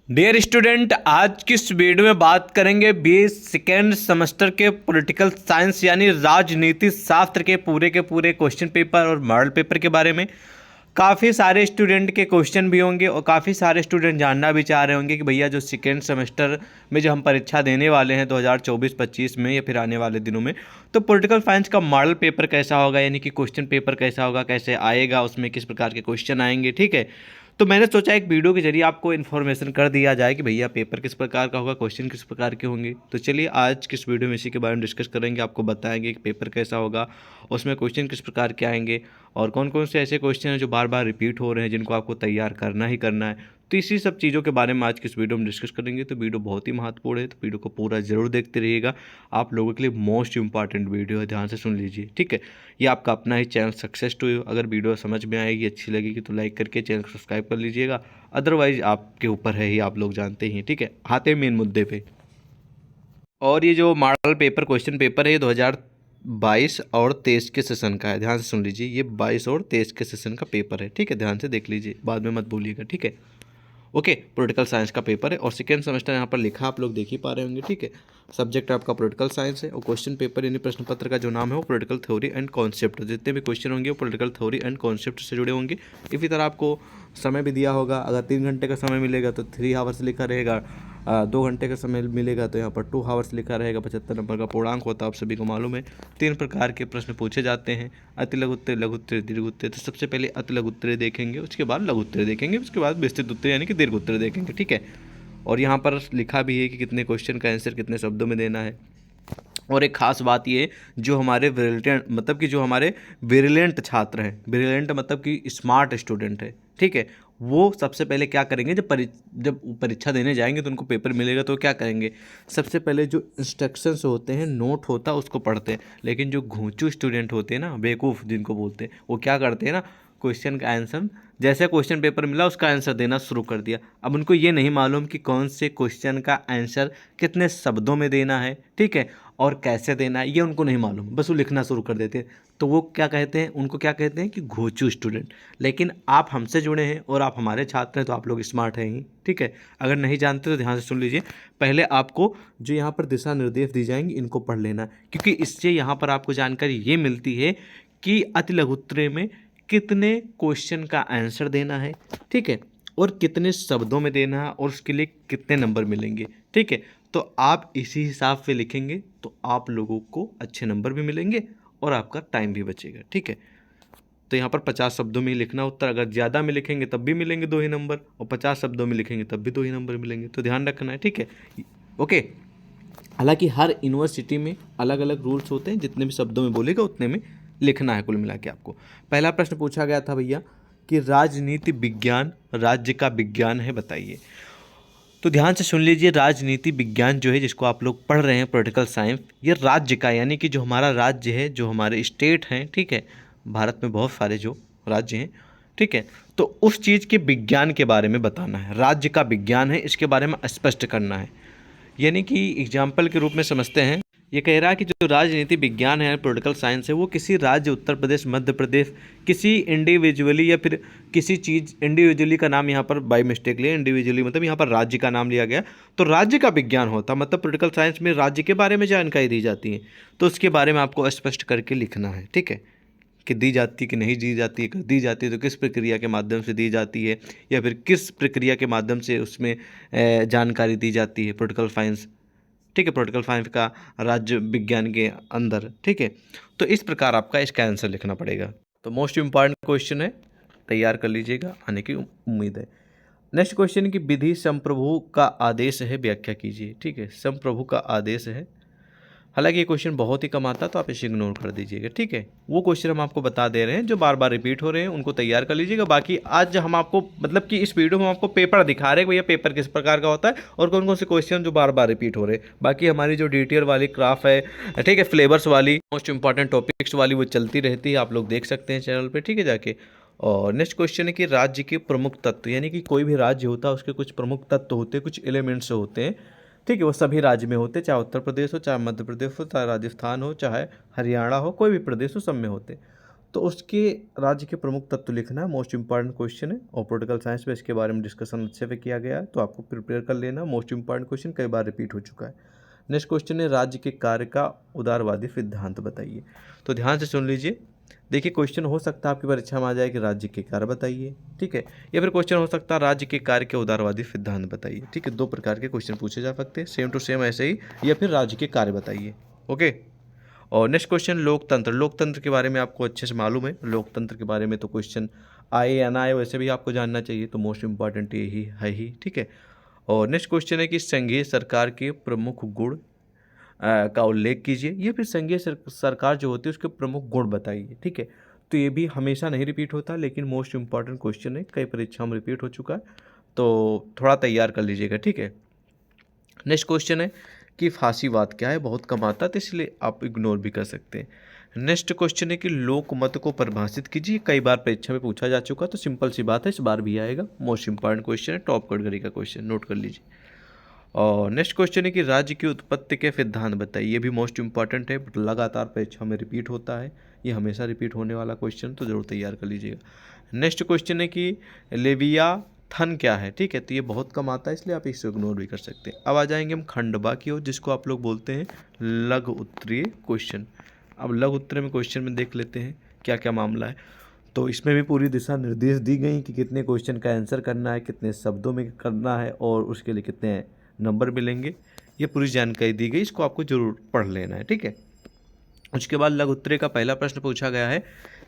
Dear student, आज की इस वीडियो में बात करेंगे बीए सेकेंड सेमेस्टर के पॉलिटिकल साइंस यानी राजनीति शास्त्र के पूरे क्वेश्चन पेपर और मॉडल पेपर के बारे में। काफ़ी सारे स्टूडेंट के क्वेश्चन भी होंगे और काफ़ी सारे स्टूडेंट जानना भी चाह रहे होंगे कि भैया जो सेकेंड सेमेस्टर में जो हम परीक्षा देने वाले हैं 2024-25 में या फिर आने वाले दिनों में, तो पॉलिटिकल साइंस का मॉडल पेपर कैसा होगा, यानी कि क्वेश्चन पेपर कैसा होगा, कैसे आएगा, उसमें किस प्रकार के क्वेश्चन आएंगे। ठीक है, तो मैंने सोचा एक वीडियो के जरिए आपको इन्फॉर्मेशन कर दिया जाए कि भैया पेपर किस प्रकार का होगा, क्वेश्चन किस प्रकार के होंगे। तो चलिए आज किस वीडियो में इसी के बारे में डिस्कस करेंगे, आपको बताएंगे कि पेपर कैसा होगा, उसमें क्वेश्चन किस प्रकार के आएंगे और कौन कौन से ऐसे क्वेश्चन हैं जो बार बार रिपीट हो रहे हैं जिनको आपको तैयार करना ही करना है। तो इसी सब चीज़ों के बारे में आज की इस वीडियो में डिस्कस करेंगे। तो वीडियो बहुत ही महत्वपूर्ण है, तो वीडियो को पूरा जरूर देखते रहिएगा। आप लोगों के लिए मोस्ट इंपॉर्टेंट वीडियो है, ध्यान से सुन लीजिए। ठीक है, ये आपका अपना ही चैनल सक्सेस टू यू। अगर वीडियो समझ में आएगी, अच्छी लगेगी तो लाइक करके चैनल को सब्सक्राइब कर लीजिएगा, अदरवाइज आपके ऊपर है ही, आप लोग जानते ही हैं। ठीक है, आते हैं मेन मुद्दे पे। और ये जो मॉडल पेपर क्वेश्चन पेपर है ये 2022 और 23 के सेशन का है, ध्यान से सुन लीजिए। ये 22 और 23 के सेशन का पेपर है। ठीक है, ध्यान से देख लीजिए, बाद में मत भूलिएगा। ठीक है, ओके, पॉलिटिकल साइंस का पेपर है और सेकेंड सेमेस्टर यहाँ पर लिखा आप लोग देख ही पा रहे होंगे। ठीक है, सब्जेक्ट आपका पॉलिटिकल साइंस है और क्वेश्चन पेपर यानी प्रश्न पत्र का जो नाम है वो पॉलिटिकल थ्योरी एंड कॉन्सेप्ट। जितने भी क्वेश्चन होंगे वो पॉलिटिकल थ्योरी एंड कॉन्सेप्ट से जुड़े होंगे। इसी तरह आपको समय भी दिया होगा, अगर 3 घंटे का समय मिलेगा तो 3 आवर्स लिखा रहेगा, 2 घंटे का समय मिलेगा तो यहाँ पर 2 आवर्स लिखा रहेगा। 75 नंबर का पूर्णांक होता है, आप सभी को मालूम है। 3 प्रकार के प्रश्न पूछे जाते हैं, अति लघु उत्तरीय, लघु उत्तरीय, दीर्घ उत्तरीय। तो सबसे पहले अति लघु उत्तरीय देखेंगे, उसके बाद लघु उत्तरीय देखेंगे, उसके बाद विस्तृत उत्तरीय यानी कि दीर्घ उत्तरीय देखेंगे। ठीक है, और यहाँ पर लिखा भी है कि कितने क्वेश्चन का आंसर कितने शब्दों में देना है। और एक खास बात ये, जो हमारे ब्रिलियंट मतलब कि जो हमारे ब्रिलियंट छात्र हैं, ब्रिलियंट मतलब कि स्मार्ट स्टूडेंट है, ठीक है, वो सबसे पहले क्या करेंगे, जब परीक्षा देने जाएंगे तो उनको पेपर मिलेगा तो क्या करेंगे, सबसे पहले जो इंस्ट्रक्शंस होते हैं, नोट होता है, उसको पढ़ते हैं। लेकिन जो घोंचू स्टूडेंट होते हैं ना, बेवकूफ़ जिनको बोलते हैं, वो क्या करते हैं ना, क्वेश्चन का आंसर जैसे क्वेश्चन पेपर मिला उसका आंसर देना शुरू कर दिया। अब उनको ये नहीं मालूम कि कौन से क्वेश्चन का आंसर कितने शब्दों में देना है, ठीक है, और कैसे देना है, ये उनको नहीं मालूम, बस वो लिखना शुरू कर देते हैं। तो वो क्या कहते हैं, उनको क्या कहते हैं कि घोंचू स्टूडेंट। लेकिन आप हमसे जुड़े हैं और आप हमारे छात्र हैं तो आप लोग स्मार्ट हैं ही। ठीक है, अगर नहीं जानते तो ध्यान से सुन लीजिए। पहले आपको जो यहाँ पर दिशा निर्देश दी जाएंगी इनको पढ़ लेना, क्योंकि इससे यहाँ पर आपको जानकारी ये मिलती है कि अति लघु उत्तरीय में कितने क्वेश्चन का आंसर देना है, ठीक है, और कितने शब्दों में देना है और उसके लिए कितने नंबर मिलेंगे। ठीक है, तो आप इसी हिसाब से लिखेंगे तो आप लोगों को अच्छे नंबर भी मिलेंगे और आपका टाइम भी बचेगा। ठीक है, तो यहाँ पर 50 शब्दों में ही लिखना उत्तर, अगर ज़्यादा में लिखेंगे तब भी मिलेंगे 2 ही नंबर और 50 शब्दों में लिखेंगे तब भी 2 ही नंबर मिलेंगे, तो ध्यान रखना है। ठीक है, ओके। हालांकि हर यूनिवर्सिटी में अलग अलग रूल्स होते हैं, जितने भी शब्दों में बोलेगा उतने में लिखना है कुल मिला के आपको। पहला प्रश्न पूछा गया था भैया कि राजनीति विज्ञान राज्य का विज्ञान है, बताइए। तो ध्यान से सुन लीजिए, राजनीति विज्ञान जो है जिसको आप लोग पढ़ रहे हैं पॉलिटिकल साइंस, ये राज्य का यानी कि जो हमारा राज्य है, जो हमारे स्टेट हैं, ठीक है, भारत में बहुत सारे जो राज्य हैं, ठीक है, तो उस चीज़ के विज्ञान के बारे में बताना है। राज्य का विज्ञान है, इसके बारे में स्पष्ट करना है। यानी कि एग्जाम्पल के रूप में समझते हैं, ये कह रहा है कि जो राजनीति विज्ञान है, पॉलिटिकल साइंस है, वो किसी राज्य, उत्तर प्रदेश, मध्य प्रदेश, किसी इंडिविजुअली या फिर किसी चीज़, इंडिविजुअली का नाम यहाँ पर बाय मिस्टेक लिया, इंडिविजुअली मतलब यहाँ पर राज्य का नाम लिया गया, तो राज्य का विज्ञान होता, मतलब पॉलिटिकल साइंस में राज्य के बारे में जानकारी दी जाती है, तो उसके बारे में आपको स्पष्ट करके लिखना है। ठीक है, कि दी जाती है कि नहीं दी जाती है, दी जाती है तो किस प्रक्रिया के माध्यम से दी जाती है, या फिर किस प्रक्रिया के माध्यम से उसमें जानकारी दी जाती है पॉलिटिकल साइंस। ठीक है, पॉलिटिकल साइंस का राज्य विज्ञान के अंदर। ठीक है, तो इस प्रकार आपका इसका आंसर लिखना पड़ेगा। तो मोस्ट इम्पॉर्टेंट क्वेश्चन है, तैयार कर लीजिएगा, आने की उम्मीद है। नेक्स्ट क्वेश्चन की विधि संप्रभु का आदेश है, व्याख्या कीजिए। ठीक है, संप्रभु का आदेश है, हालांकि ये क्वेश्चन बहुत ही कम आता है तो आप इसे इग्नोर कर दीजिएगा। ठीक है, वो क्वेश्चन हम आपको बता दे रहे हैं जो बार बार रिपीट हो रहे हैं, उनको तैयार कर लीजिएगा। बाकी आज हम आपको मतलब कि इस वीडियो में हम आपको पेपर दिखा रहे हैं, भैया पेपर किस प्रकार का होता है और कौन कौन से क्वेश्चन जो बार बार रिपीट हो रहे हैं। बाकी हमारी जो डिटेल वाली क्राफ्ट है, ठीक है, फ्लेवर्स वाली, मोस्ट इंपॉर्टेंट टॉपिक्स वाली, वो चलती रहती है, आप लोग देख सकते हैं चैनल पर। ठीक है, जाके। और नेक्स्ट क्वेश्चन है कि राज्य के प्रमुख तत्व, यानी कि कोई भी राज्य होता है उसके कुछ प्रमुख तत्व होते हैं, कुछ एलिमेंट्स होते हैं, ठीक है, वो सभी राज्य में होते, चाहे उत्तर प्रदेश हो, चाहे मध्य प्रदेश हो, चाहे राजस्थान हो, चाहे हरियाणा हो, कोई भी प्रदेश हो, सब में होते। तो उसके राज्य के प्रमुख तत्व लिखना है, मोस्ट इंपॉर्टेंट क्वेश्चन है। और पॉलिटिकल साइंस में इसके बारे में डिस्कशन अच्छे से किया गया है, तो आपको प्रिपेयर कर लेना। मोस्ट इंपॉर्टेंट क्वेश्चन कई बार रिपीट हो चुका है। नेक्स्ट क्वेश्चन है, राज्य के कार्य का उदारवादी सिद्धांत बताइए। तो ध्यान से सुन लीजिए। देखिए, क्वेश्चन हो सकता है आपकी परीक्षा में आ जाए कि राज्य के कार्य बताइए, ठीक है, या फिर क्वेश्चन हो सकता है राज्य के कार्य के उदारवादी सिद्धांत बताइए, ठीक है। दो प्रकार के क्वेश्चन पूछे जा सकते हैं, सेम टू सेम ऐसे ही, या फिर राज्य के कार्य बताइए, ओके। और नेक्स्ट क्वेश्चन, लोकतंत्र। लोकतंत्र के बारे में आपको अच्छे से मालूम है, लोकतंत्र के बारे में तो क्वेश्चन आए या ना आए वैसे भी आपको जानना चाहिए, तो मोस्ट इंपॉर्टेंट यही है ही, ठीक है। और नेक्स्ट क्वेश्चन है कि संघीय सरकार के प्रमुख गुण का उल्लेख कीजिए, या फिर संघीय सरकार जो होती है उसके प्रमुख गुण बताइए, ठीक है। तो ये भी हमेशा नहीं रिपीट होता, लेकिन मोस्ट इंपॉर्टेंट क्वेश्चन है, कई परीक्षाओं में रिपीट हो चुका है, तो थोड़ा तैयार कर लीजिएगा, ठीक है। नेक्स्ट क्वेश्चन है कि फांसीवाद क्या है, बहुत कम आता है तो इसलिए आप इग्नोर भी कर सकते हैं। नेक्स्ट क्वेश्चन है कि लोकमत को परिभाषित कीजिए, कई बार परीक्षा में पूछा जा चुका, तो सिंपल सी बात है, इस बार भी आएगा। मोस्ट इंपॉर्टेंट क्वेश्चन है, टॉप कैटेगरी का क्वेश्चन, नोट कर लीजिए। और नेक्स्ट क्वेश्चन है कि राज्य की उत्पत्ति के सिद्धांत बताइए, ये भी मोस्ट इंपॉर्टेंट है, लगातार परीक्षा में रिपीट होता है, ये हमेशा रिपीट होने वाला क्वेश्चन, तो जरूर तैयार कर लीजिएगा। नेक्स्ट क्वेश्चन है कि लेवियाथन क्या है, ठीक है, तो ये बहुत कम आता है इसलिए आप इसे इग्नोर भी कर सकते हैं। अब आ जाएंगे हम खंडवा की ओर, जिसको आप लोग बोलते हैं लघु उत्तरीय क्वेश्चन। अब लघु उत्तरीय में क्वेश्चन में देख लेते हैं क्या क्या मामला है। तो इसमें भी पूरी दिशा निर्देश दी गई कि कितने क्वेश्चन का आंसर करना है, कितने शब्दों में करना है, और उसके लिए कितने नंबर मिलेंगे, ये पूरी जानकारी दी गई, इसको आपको जरूर पढ़ लेना है, ठीक है। उसके बाद लघु उत्तरीय का पहला प्रश्न पूछा गया है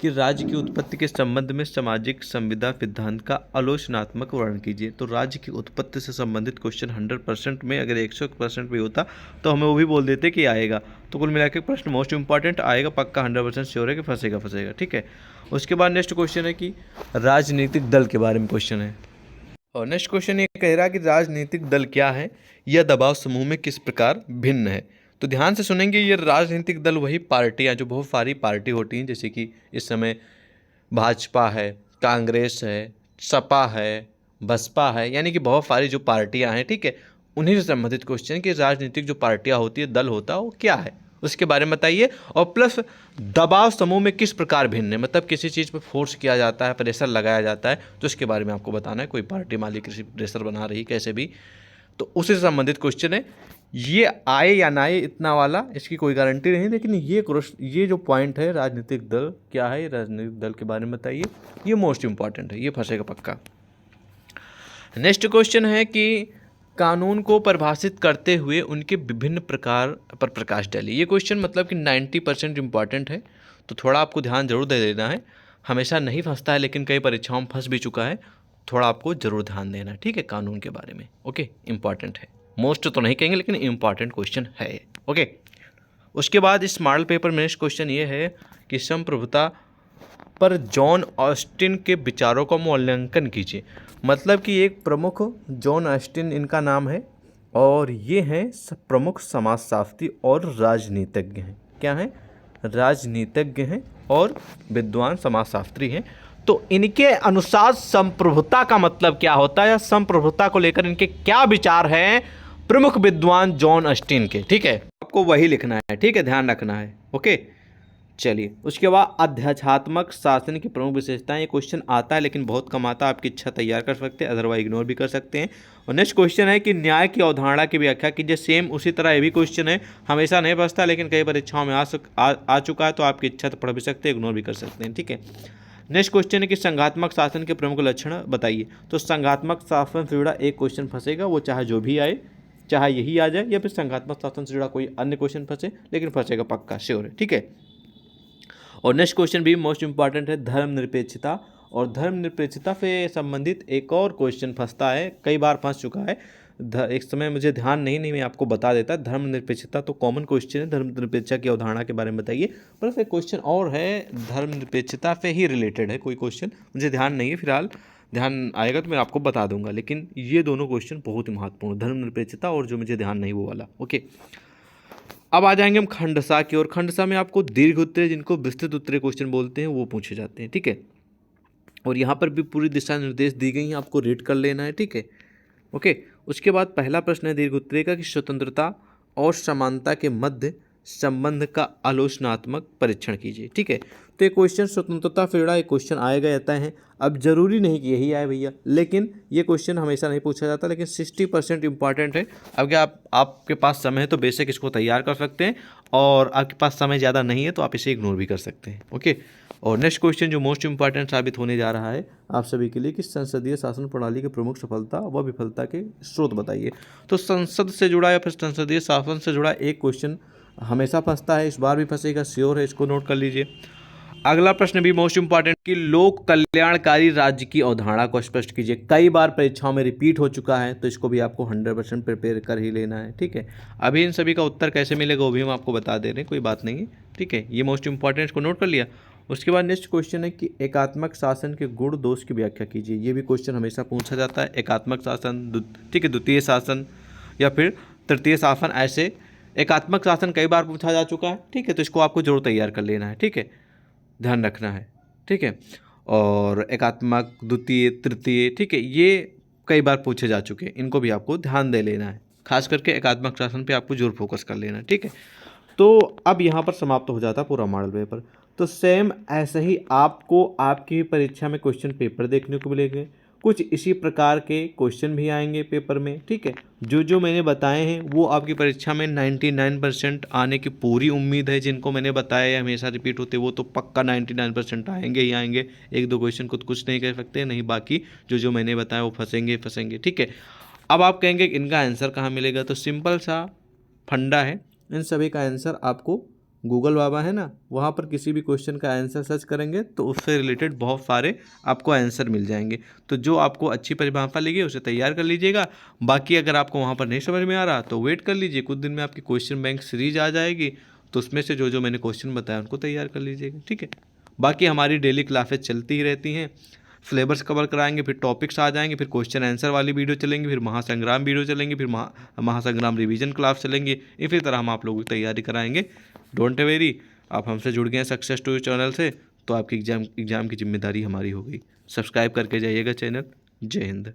कि राज्य की उत्पत्ति के संबंध में सामाजिक संविदा सिद्धांत का आलोचनात्मक वर्णन कीजिए। तो राज्य की उत्पत्ति से संबंधित क्वेश्चन 100% में अगर 100% भी होता तो हमें वो भी बोल देते कि आएगा। तो कुल मिलाकर प्रश्न मोस्ट इंपॉर्टेंट आएगा, पक्का 100% श्योर है कि फंसेगा, ठीक है। उसके बाद नेक्स्ट क्वेश्चन है कि राजनीतिक दल के बारे में क्वेश्चन है। और नेक्स्ट क्वेश्चन ये कह रहा है कि राजनीतिक दल क्या है, यह दबाव समूह में किस प्रकार भिन्न है। तो ध्यान से सुनेंगे, ये राजनीतिक दल वही पार्टियां जो बहुत सारी पार्टी होती हैं, जैसे कि इस समय भाजपा है, कांग्रेस है, सपा है, बसपा है, यानी कि बहुत सारी जो पार्टियां हैं, ठीक है, उन्हीं से संबंधित क्वेश्चन कि राजनीतिक जो पार्टियां होती है, दल होता है, वो क्या है उसके बारे में बताइए। और प्लस दबाव समूह में किस प्रकार भिन्न है, मतलब किसी चीज़ पर फोर्स किया जाता है, प्रेशर लगाया जाता है, तो इसके बारे में आपको बताना है। कोई पार्टी मान ली किसी प्रेशर बना रही कैसे भी, तो उससे संबंधित क्वेश्चन है। ये आए या ना आए इतना वाला इसकी कोई गारंटी नहीं, लेकिन ये जो पॉइंट है राजनीतिक दल क्या है, राजनीतिक दल के बारे में बताइए, ये मोस्ट इंपॉर्टेंट है, ये फंसेगा पक्का। नेक्स्ट क्वेश्चन है कि कानून को परिभाषित करते हुए उनके विभिन्न प्रकार पर प्रकाश डालिए। ये क्वेश्चन मतलब कि 90% इंपॉर्टेंट है, तो थोड़ा आपको ध्यान जरूर दे देना है। हमेशा नहीं फंसता है, लेकिन कई परीक्षाओं में फंस भी चुका है, थोड़ा आपको जरूर ध्यान देना है, ठीक है, कानून के बारे में, ओके। इंपॉर्टेंट है, मोस्ट तो नहीं कहेंगे लेकिन इंपॉर्टेंट क्वेश्चन है, ओके। उसके बाद इस मॉडल पेपर में नेक्स्ट क्वेश्चन ये है कि संप्रभुता पर जॉन ऑस्टिन के विचारों का मूल्यांकन कीजिए। मतलब कि एक प्रमुख जॉन ऑस्टिन इनका नाम है, और ये हैं प्रमुख समाजशास्त्री और राजनीतिज्ञ हैं। क्या हैं? राजनीतिज्ञ हैं और विद्वान समाजशास्त्री हैं। तो इनके अनुसार संप्रभुता का मतलब क्या होता है, या संप्रभुता को लेकर इनके क्या विचार हैं प्रमुख विद्वान जॉन ऑस्टिन के, ठीक है, आपको वही लिखना है, ठीक है, ध्यान रखना है, ओके। चलिए, उसके बाद अध्यात्मात्मक शासन की प्रमुख विशेषताएं, ये क्वेश्चन आता है लेकिन बहुत कम आता है, आपकी इच्छा तैयार कर सकते हैं, अदरवाइज इग्नोर भी कर सकते हैं। और नेक्स्ट क्वेश्चन है कि न्याय की अवधारणा की व्याख्या कीजिए। सेम उसी तरह ये भी क्वेश्चन है, हमेशा नहीं बचता लेकिन कई परीक्षाओं में आ चुका है, तो आपकी इच्छा तो पढ़ भी सकते हैं, इग्नोर भी कर सकते हैं, ठीक है। नेक्स्ट क्वेश्चन है कि संघात्मक शासन के प्रमुख लक्षण बताइए। तो संघात्मक शासन से जुड़ा एक क्वेश्चन फंसेगा, वो चाहे जो भी आए, चाहे यही आ जाए या फिर संघात्मक शासन से जुड़ा कोई अन्य क्वेश्चन फंसे, लेकिन फंसेगा पक्का, श्योर है, ठीक है। और नेक्स्ट क्वेश्चन भी मोस्ट इंपॉर्टेंट है, धर्मनिरपेक्षता। और धर्मनिरपेक्षता से संबंधित एक और क्वेश्चन फंसता है, कई बार फंस चुका है, एक समय मुझे ध्यान नहीं मैं आपको बता देता। धर्मनिरपेक्षता तो कॉमन क्वेश्चन है, धर्मनिरपेक्षता की अवधारणा के बारे में बताइए। पर एक क्वेश्चन और है, धर्मनिरपेक्षता से ही रिलेटेड है कोई क्वेश्चन, मुझे ध्यान नहीं है फिलहाल, ध्यान आएगा तो मैं आपको बता दूंगा। लेकिन ये दोनों क्वेश्चन बहुत ही महत्वपूर्ण, धर्मनिरपेक्षता और जो मुझे ध्यान नहीं वो वाला, ओके। अब आ जाएंगे हम खंडसा की ओर। खंडसा में आपको दीर्घ उत्तरीय, जिनको विस्तृत उत्तरीय क्वेश्चन बोलते हैं, वो पूछे जाते हैं, ठीक है। और यहाँ पर भी पूरी दिशा निर्देश दी गई हैं, आपको रीड कर लेना है, ठीक है, ओके। उसके बाद पहला प्रश्न है दीर्घ उत्तरीय का कि स्वतंत्रता और समानता के मध्य संबंध का आलोचनात्मक परीक्षण कीजिए। ठीक है, तो ये क्वेश्चन स्वतंत्रता से जुड़ा एक क्वेश्चन आएगा जाता है। अब जरूरी नहीं कि यही आए भैया, लेकिन ये क्वेश्चन हमेशा नहीं पूछा जाता, लेकिन 60% इंपॉर्टेंट है। अब क्या आपके पास समय है तो बेशक इसको तैयार कर सकते हैं, और आपके पास समय ज़्यादा नहीं है तो आप इसे इग्नोर भी कर सकते हैं। ओके, और नेक्स्ट क्वेश्चन जो मोस्ट इंपॉर्टेंट साबित होने जा रहा है आप सभी के लिए कि संसदीय शासन प्रणाली की प्रमुख सफलता व विफलता के स्रोत बताइए। तो संसद से जुड़ा या फिर संसदीय शासन से जुड़ा एक क्वेश्चन हमेशा फंसता है, इस बार भी फंसेगा, श्योर है, इसको नोट कर लीजिए। अगला प्रश्न भी मोस्ट इंपॉर्टेंट कि लोक कल्याणकारी राज्य की अवधारणा को स्पष्ट कीजिए। कई बार परीक्षाओं में रिपीट हो चुका है, तो इसको भी आपको 100% प्रिपेयर कर ही लेना है। ठीक है, अभी इन सभी का उत्तर कैसे मिलेगा वो भी हम आपको बता दे रहे हैं, कोई बात नहीं है। ठीक है, ये मोस्ट इंपॉर्टेंट को नोट कर लिया। उसके बाद नेक्स्ट क्वेश्चन है कि एकात्मक शासन के गुण दोष की व्याख्या कीजिए। ये भी क्वेश्चन हमेशा पूछा जाता है। एकात्मक शासन, ठीक है, द्वितीय शासन या फिर तृतीय शासन, ऐसे एकात्मक शासन कई बार पूछा जा चुका है। ठीक है, तो इसको आपको जरूर तैयार कर लेना है। ठीक है, ध्यान रखना है। ठीक है, और एकात्मक, द्वितीय, तृतीय, ठीक है, ये कई बार पूछे जा चुके हैं, इनको भी आपको ध्यान दे लेना है। खास करके एकात्मक शासन पे आपको जरूर फोकस कर लेना है। ठीक है, तो अब यहाँ पर समाप्त हो जाता पूरा मॉडल पेपर। तो सेम ऐसे ही आपको आपकी परीक्षा में क्वेश्चन पेपर देखने को मिलेंगे, कुछ इसी प्रकार के क्वेश्चन भी आएंगे पेपर में। ठीक है, जो मैंने बताए हैं वो आपकी परीक्षा में 99% आने की पूरी उम्मीद है। जिनको मैंने बताया हमेशा रिपीट होते वो तो पक्का 99% आएंगे ही आएंगे। एक दो क्वेश्चन कुछ नहीं कह सकते, नहीं बाकी जो मैंने बताया वो फंसेंगे। ठीक है, अब आप कहेंगे इनका आंसर कहाँ मिलेगा, तो सिंपल सा फंडा है, इन सभी का आंसर आपको गूगल बाबा है ना, वहाँ पर किसी भी क्वेश्चन का आंसर सर्च करेंगे तो उससे रिलेटेड बहुत सारे आपको आंसर मिल जाएंगे। तो जो आपको अच्छी परिभाषा लगी उसे तैयार कर लीजिएगा। बाकी अगर आपको वहाँ पर नहीं समझ में आ रहा तो वेट कर लीजिए, कुछ दिन में आपकी क्वेश्चन बैंक सीरीज आ जाएगी, तो उसमें से जो मैंने क्वेश्चन बताया उनको तैयार कर लीजिएगा। ठीक है, बाकी हमारी डेली क्लासेज चलती ही रहती हैं, सिलेबस कवर कराएंगे, फिर टॉपिक्स आ जाएंगे, फिर क्वेश्चन आंसर वाली वीडियो चलेंगी, फिर महासंग्राम वीडियो चलेंगी, फिर महासंग्राम रिवीजन क्लास चलेंगे। इसी तरह हम आप लोगों की तैयारी कराएंगे। डोंट वेरी, आप हमसे जुड़ गए हैं सक्सेस टू चैनल से, तो आपकी एग्जाम की जिम्मेदारी हमारी हो गई। सब्सक्राइब करके जाइएगा चैनल। जय हिंद।